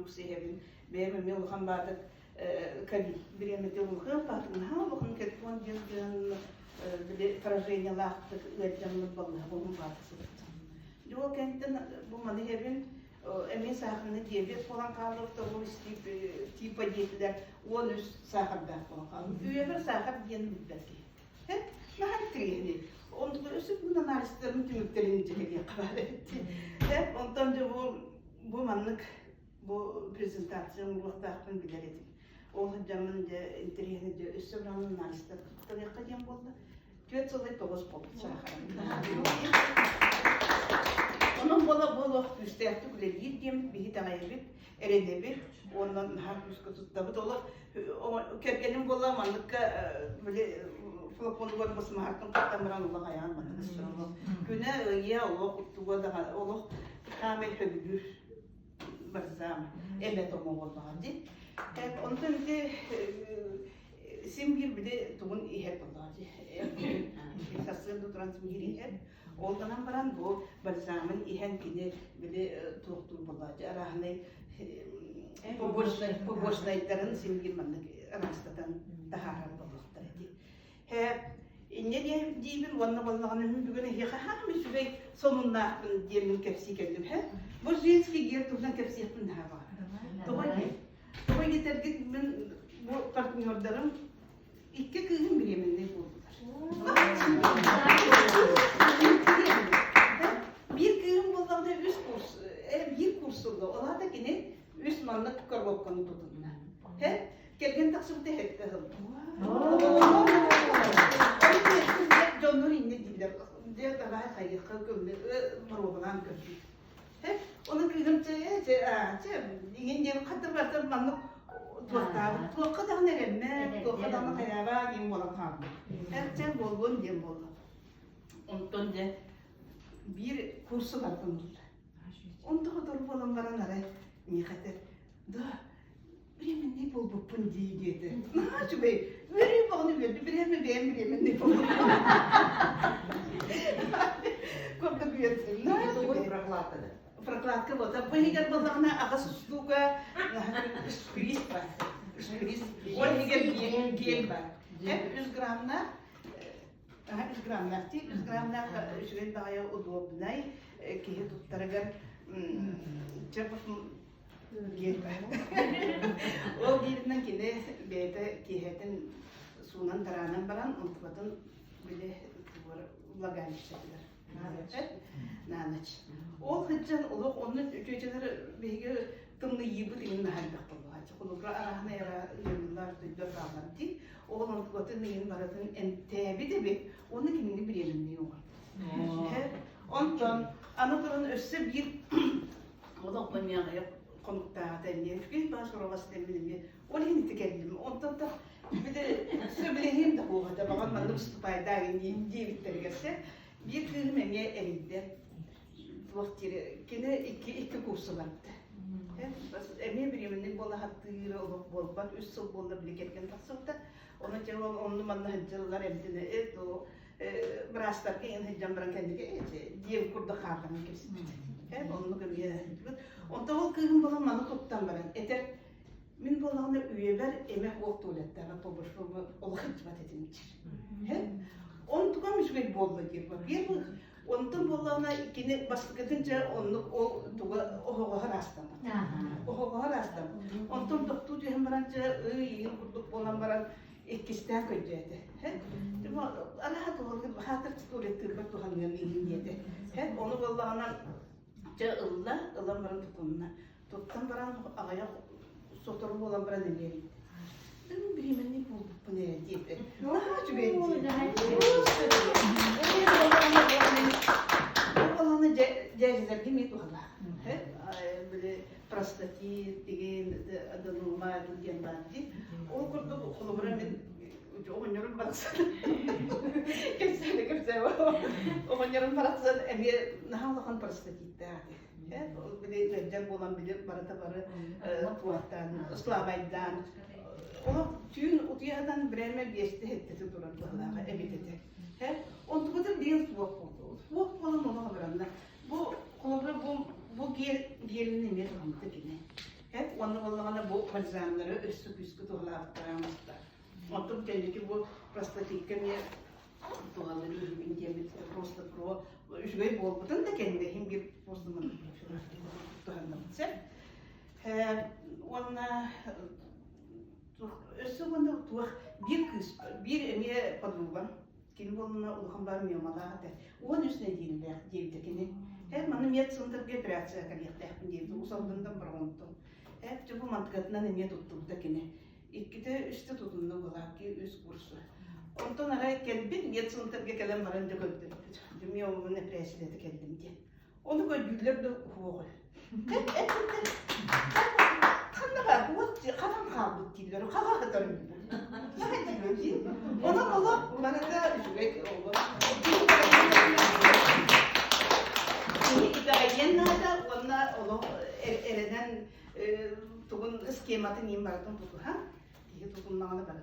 grup sehebin benim yolhan badık kabil bir emete olğan batın ha olğan telefon yazgın bir поражение лахтык öğretmenlik balığı bunun batısı. Yok kentten bu manı hebin emin sahını diyebet falan kaldık da bu tipa diyetler 13 sahada falan kaldı. Üyeler sahab diyen belki. Hep nahan trihni. Ondan ösüp bundan analistlerin tümüklerini ceheliye karar etti. Hep ondan da bu manlık bu prezentasyon ulaştığını bilir edik. O hocamın da interihini de üstüranın analistler tuttuğu kadar oldu. Götürüldü toz oldu sahada. Onun bola üsteyaklı bile gittim, bir taneyip, eredebip, ondan hafif tuttu dolu. O kerkenim bola manlıkka böyle floponu görmesi mahatın katamaran olan ayağın batı kısırlı. Güne ya Allah tuğa da Allah kamel hübür barzam evet o oldu hadi. Ondan da simgir bile tuğun iyi oldu. Kasırlı transmiri hep. Oldanan baran bu barzamın ihen kine bile tuğtur buladı. Arahne poboşnaytların simgir manlık arastadan daha rahat hep ne diyeyim vanna vallahanın bugün hiç hamı sübey sonunda diyelim kefsi geldim hep bu jinski gir tuğdan kefsi yapın daha var. Doğru yeter ki ben bu partnerlerim iki kızım bir yeminle buldular. Bir kızım buldular üst kurs, bir kursulda ola da yine üst manlık karlokkanı tutuldular. Hep gelgen taksırda hep de Jonlar inne diller. Diye de var hayır kalkın marwadan kötü. Hep onun kızım diyen diye katır manlık tuğka da ne remme tuğka da ne kayaba diyeyim olan kaldı. Hep bol diyeyim bol. Ondan da bir kursu var bunlar. Onda kadar falan var anara nihatet. Da Bilemin ne bol bu pundi dedi. Naçı bey, vereyim bana verdi, bilemin ne bol. Korku büyütsün. Ne doğru bıraklatdı. Bıraklatdı bu da. Bu higer balağına ağası sustuğa şüküris var. Şüküris. O higer gel var. Hep 100 gramlar. 100 gramlar değil. 100 gramlar şöyle daha ya udobnay. Ki tuttaragar çabuk o birinden kine bete kihetin sunan taranan baran unutmadan bile lagan işlediler. Nanaç. O hıccan olup onun üçüncüleri bilgi tımlı yıbı diye nahalbek buldu. Kulukra arahına yara yıllar duyduğu kalmadı değil. O unutmadan neyin baratın entebi de bir onun kimini bir yerinde yok. Ondan Anadolu'nun össe bir o da oklamaya yok. Konukta denliyor. Bir başvuru vasıtamını onu yine tekellim. Ondan da bir de söyleyeyim de bu arada bakalım ben de Mustafa'ya dair diye bitirgese bir film emeğe elinde. Vakti yine iki kursu vardı. Emeğe bir yemeğinin bola hattıyla olup bolban üst sol bolla bile gelken tasavvurda ona cevap onun manna hıccalar emdine o brastar ki en hıccam bırak kendine diye kurda kalkan kesin. Onu görüyor. Onda o kızım bana manı tuttan baren. Eter min bolağına üyeler emek o tuvaletlerine tobuşumu ola hizmet edin için. Onu tukamış bir bolla gibi. Bir bu ondan bolağına ikini bastık edince onu o tuğa oha rastam. Oha rastam. Ondan doktor diye baranca iyi kurduk olan baran ikisten köydü. Ama Allah tuğla hatır tuvalettir bak tuğanın iyiydi. Hep onu bolağına ıllar baran tutunna. Tuttan baran ağaya sotoru olan baran elleri. Ben bir yemen ne buldu bu ne diye. Naçı bey. Bu olanı cezler değil mi tuğla? Böyle prostatit diye adanılma diyen vardı. O kurdu koluburan ben oğunların parasını. Kimse oğunların parasını emiye nahalıkan prostatit derdi. Bile rejim olan bilir barata barı tuğattan, ıslamaydan. Onu tüyün utuyadan bireme biyesti hettesi duranlarına emitedi. Onu kadar bir tuğak oldu. Tuğak olan ona haberanlar. Bu kolabra bu gelinin emir kalmadı yine. onu vallahi bu malzemeleri üstü tuğlattırmışlar. Ondan kendiki bu prostatika ne tuğlaları ürün diye prosta pro üstü bolbutun da kendi hem bir postmanı tuğlanmışlar. Ona üstü bunda tuğ bir emiye padrugan kin bununla ulham var mı mala da onun üstüne diyebilirler hem annem yatsındır ki operasyon kalıydı diye usalından pronto hep bu mantıkatından emiye tuttum da kine İkide üstü tutundu bu ki üst kursu ondan araya geldim yatsındır ki kalem varınca gördüm demiyor mu ne presyonete geldim diye onu gördüler de huğul kanına bu kadın kaldı diyorlar kaka kadar ona Allah bana da şüphe oldu. İdayen nada ona ereden tuğun skematı neyim vardı tutu ha? Diye tuğun nana bana